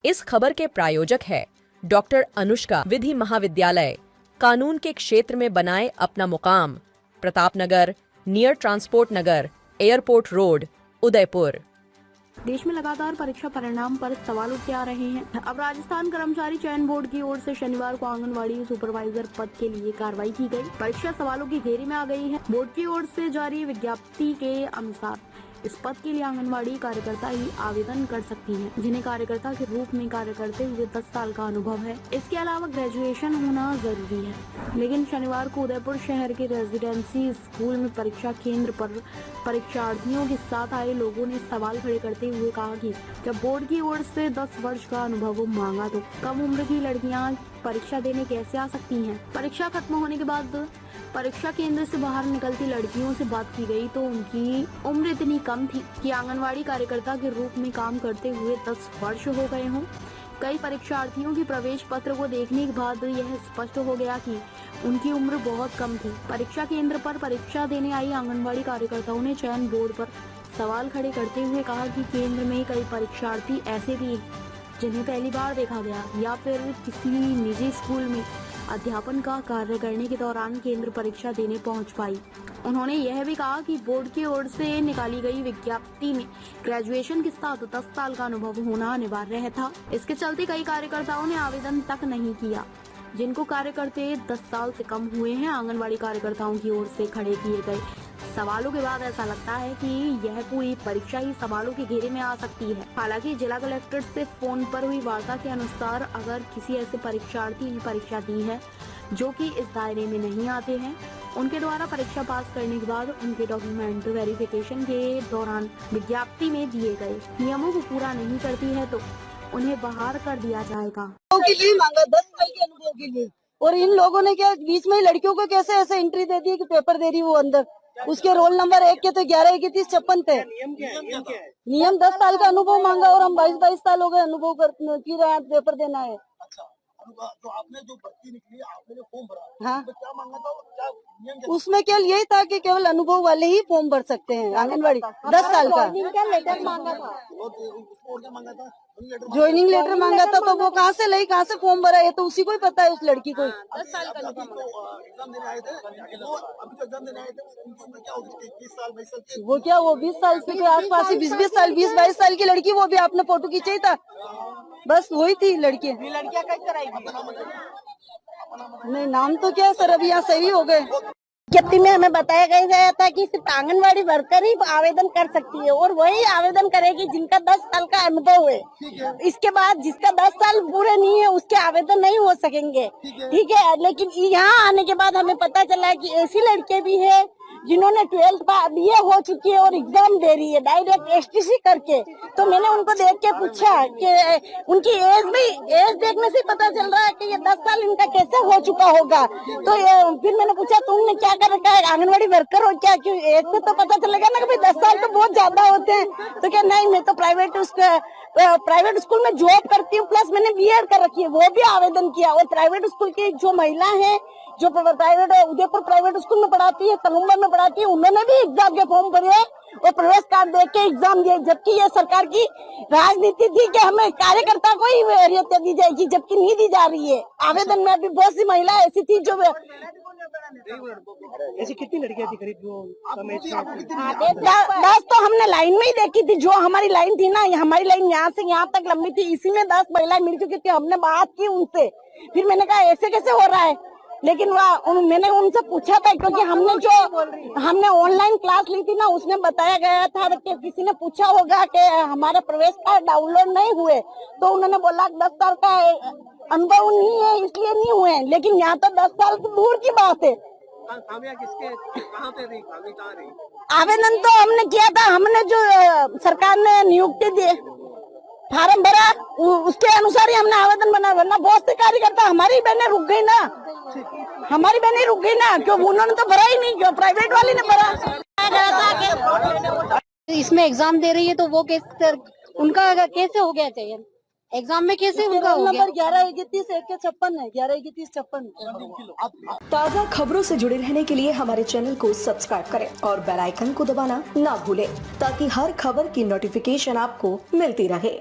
इस खबर के प्रायोजक है डॉक्टर अनुष्का विधि महाविद्यालय। कानून के क्षेत्र में बनाए अपना मुकाम। प्रतापनगर, नियर ट्रांसपोर्ट नगर, एयरपोर्ट रोड, उदयपुर। देश में लगातार परीक्षा परिणाम पर सवाल उठते आ रहे हैं। अब राजस्थान कर्मचारी चयन बोर्ड की ओर से शनिवार को आंगनवाड़ी सुपरवाइजर पद के लिए कार्रवाई की गई। परीक्षा सवालों की घेरे में आ गई है। बोर्ड की ओर से जारी विज्ञप्ति के अनुसार इस पद के लिए आंगनवाड़ी कार्यकर्ता ही आवेदन कर सकती हैं, जिन्हें कार्यकर्ता के रूप में कार्य करते हुए 10 साल का अनुभव है। इसके अलावा ग्रेजुएशन होना जरूरी है। लेकिन शनिवार को उदयपुर शहर के रेजिडेंसी स्कूल में परीक्षा केंद्र पर परीक्षार्थियों के साथ आए लोगों ने सवाल खड़े करते हुए कहा कि जब बोर्ड की ओर से 10 वर्ष का अनुभव मांगा तो कम उम्र की लड़कियां परीक्षा देने कैसे आ सकती हैं? परीक्षा खत्म होने के बाद परीक्षा केंद्र से बाहर निकलती लड़कियों से बात की गई तो उनकी उम्र इतनी कम थी कि आंगनवाड़ी कार्यकर्ता के रूप में काम करते हुए 10 वर्ष हो गए हों। कई परीक्षार्थियों की प्रवेश पत्र को देखने के बाद यह स्पष्ट हो गया कि उनकी उम्र बहुत कम थी। परीक्षा केंद्र पर परीक्षा देने आई आंगनवाड़ी कार्यकर्ताओं ने चयन बोर्ड पर सवाल खड़े करते हुए कहा कि केंद्र में कई परीक्षार्थी ऐसे भी जिन्हें पहली बार देखा गया या फिर किसी निजी स्कूल में अध्यापन का कार्य करने के दौरान केंद्र परीक्षा देने पहुंच पाई। उन्होंने यह भी कहा कि बोर्ड की ओर से निकाली गई विज्ञप्ति में ग्रेजुएशन के साथ 10 साल का अनुभव होना अनिवार्य था। इसके चलते कई कार्यकर्ताओं ने आवेदन तक नहीं किया। जिनको कार्य करते 10 साल से कम हुए हैं, आंगनवाड़ी कार्यकर्ताओं की ओर से खड़े किए गए सवालों के बाद ऐसा लगता है कि यह पूरी परीक्षा ही सवालों के घेरे में आ सकती है। हालांकि जिला कलेक्टर से फोन पर हुई वार्ता के अनुसार अगर किसी ऐसे परीक्षार्थी ने परीक्षा दी है जो कि इस दायरे में नहीं आते हैं, उनके द्वारा परीक्षा पास करने के बाद उनके डॉक्यूमेंट वेरिफिकेशन के दौरान विज्ञप्ति में दिए गए नियमों को पूरा नहीं करती है तो उन्हें बाहर कर दिया जाएगा। के लिए मांगा 10 साल के अनुभव के लिए, और इन लोगों ने क्या बीच में लड़कियों को कैसे ऐसे एंट्री दे दी कि पेपर दे रही वो अंदर। उसके रोल नंबर 1 के तो 11-31-56 थे। नियम 10 साल का अनुभव मांगा और हम 22 साल हो गए अनुभव की रहे हैं, पेपर देना है। तो आपने जो भर्ती निकली, आपने फॉर्म भरा, हाँ, तो क्या मांगा था? क्या नियम क्या? उसमें केवल यही था कि केवल अनुभव वाले ही फॉर्म भर सकते हैं। आंगनवाड़ी 10 साल का लेटर मांगा था और क्या मांगा था? ज्वाइनिंग लेटर मांगा था, तो वो कहाँ से लाई, कहाँ से फॉर्म भरा है तो उसी को ही पता है, उस लड़की को। 10 साल का एग्जाम देने आए थे, वो अभी तो एग्जाम देने आए थे, उनकी उम्र क्या हो सकती है? 20 साल 22 साल की? वो क्या, वो 20 साल से आसपास ही 20-20 साल 20-22 साल की लड़की, वो भी आपने फोटो खींचा ही था, बस वही थी लड़की। लड़कियां कई तरह की। नहीं, नाम तो क्या सर, अभी यहाँ सही हो गए। विज्ञप्ति में हमें बताया गया था कि सिर्फ आंगनवाड़ी वर्कर ही आवेदन कर सकती है और वही आवेदन करेगी जिनका 10 साल का अनुभव है। इसके बाद जिसका 10 साल पूरे नहीं है उसके आवेदन नहीं हो सकेंगे, ठीक है। लेकिन यहाँ आने के बाद हमें पता चला कि ऐसी लड़कियां भी है जिन्होंने 12th BA हो चुकी है और एग्जाम दे रही है डायरेक्ट STC करके। तो मैंने उनको देख के पूछा कि उनकी एज देखने से पता चल रहा है कि ये 10 साल इनका कैसे हो चुका होगा। तो फिर मैंने पूछा तुमने क्या कर रखा है, आंगनवाड़ी वर्कर हो क्या? क्यों एज से तो पता चलेगा ना कि भाई 10 साल तो बहुत ज्यादा होते हैं। तो क्या नहीं, मैं तो प्राइवेट स्कूल में जॉब करती हूँ, प्लस मैंने BEd कर रखी है, वो भी आवेदन किया। और प्राइवेट स्कूल की जो महिला है जो प्राइवेट उदयपुर प्राइवेट स्कूल में पढ़ाती है, संगमरमर में पढ़ाती है, उन्होंने भी एग्जाम के फॉर्म भरे और प्रवेश कार्ड दे के एग्जाम दिए। जबकि ये सरकार की राजनीति थी कि हमें कार्यकर्ता को ही वरीयता दी जाएगी, जबकि नहीं दी जा रही है। आवेदन में अभी बहुत सी महिला ऐसी थी जो ऐसी कितनी लड़कियां थी करीब जो 10 तो हमने लाइन में ही देखी थी। जो हमारी लाइन थी ना, हमारी लाइन यहाँ से यहाँ तक लंबी थी, इसी में 10 महिलाएं मिल चुकी थी। हमने बात की उनसे, फिर मैंने कहा ऐसे कैसे हो रहा है, लेकिन मैंने उनसे पूछा था क्योंकि हमने ऑनलाइन क्लास ली थी ना, उसमें बताया गया था कि किसी ने पूछा होगा कि हमारे प्रवेश कार्ड डाउनलोड नहीं हुए, तो उन्होंने बोला 10 साल का अनुभव नहीं है इसलिए नहीं हुए। लेकिन यहाँ तो 10 साल की दूर की बात है। कहाँ पे रही? कहाँ रही? आवेदन तो हमने किया था, हमने जो सरकार ने नियुक्ति दी, फार्म भरा, उसके अनुसार ही हमने आवेदन बना। वरना बहुत से कार्यकर्ता हमारी बहनें रुक गई ना, क्यों उन्होंने तो भरा ही नहीं, क्यों प्राइवेट वाले ने भरा। इसमें एग्जाम दे रही है तो वो उनका कैसे हो गया चाहिए एग्जाम में, कैसे उनका हो गया? नंबर 11-31-56 है, 11-31-56। ताज़ा खबरों से जुड़े रहने के लिए हमारे चैनल को सब्सक्राइब करें और बेल आइकन को दबाना ना भूलें, ताकि हर खबर की नोटिफिकेशन आपको मिलती रहे।